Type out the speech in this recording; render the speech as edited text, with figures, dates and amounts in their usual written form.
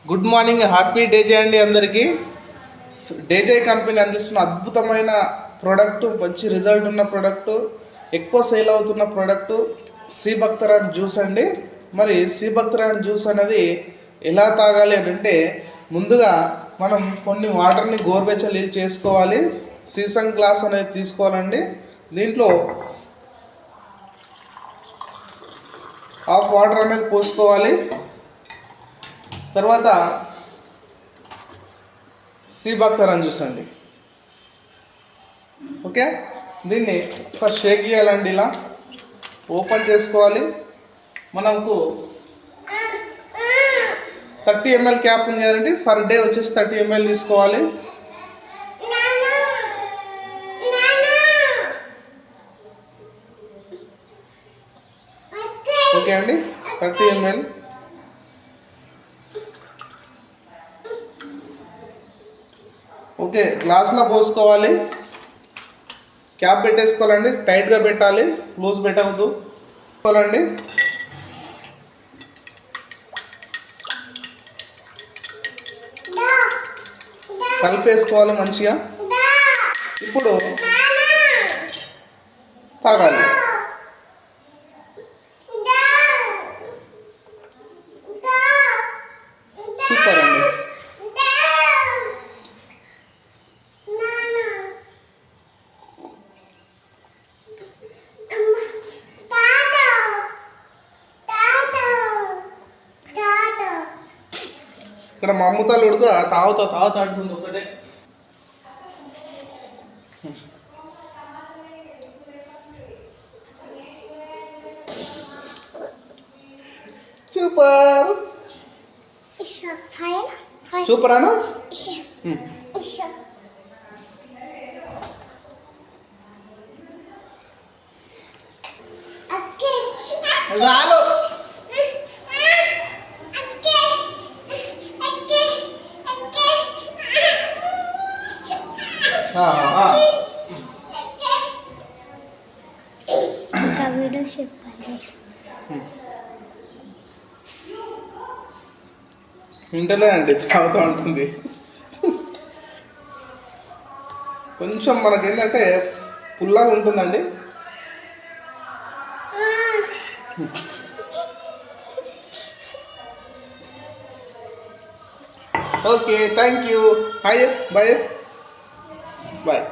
Good morning, happy డేజే అండి అందరికీ. డేజే company అందిస్తున్న అద్భుతమైన ప్రోడక్ట్, మంచి రిజల్ట్ ఉన్న ప్రోడక్ట్, ఎక్కువ సేల్ అవుతున్న ప్రోడక్ట్ సి భక్తరాన్ జ్యూస్ అండి. మరి సి భక్తరాన్ జ్యూస్ అనేది ఎలా తాగాలి అని అంటే, ముందుగా మనం కొన్ని వాటర్ని గోరువెచ్చని నీళ్ళు చేసుకోవాలి. సీసం గ్లాస్ అనేది తీసుకోవాలండి. దీంట్లో హాఫ్ వాటర్ అనేది పోసుకోవాలి. తర్వాత సి భక్తరాన్ జ్యూస్ అండి. ఓకే, దీన్ని ఒకసారి షేక్ చేయాలండి. ఇలా ఓపెన్ చేసుకోవాలి. మనకు 30 ml క్యాప్ ఉంది కదండి, పర్ డే వచ్చేసి 30 ml తీసుకోవాలి. ఓకే అండి, 30 ml. ఓకే, గ్లాస్లో పోసుకోవాలి. క్యాప్ పెట్టేసుకోవాలండి, టైట్గా పెట్టాలి, లూజ్ పెట్టవద్దు. పోలండి. కలిపేసుకోవాలి మంచిగా. ఇప్పుడు తాగాలి. సూపర్ అండి. ఇక్కడ మా అమ్ముతాలు ఉడుకు తాగుతా అంటుంది ఒకటే. సూపర్ సూపర్ అనా. చాలు. ఇంటలే అండి, తాగుతూ ఉంటుంది. కొంచెం మనకేంటంటే పుల్లగా ఉంటుందండి. Okay, thank you. Hi, bye bye.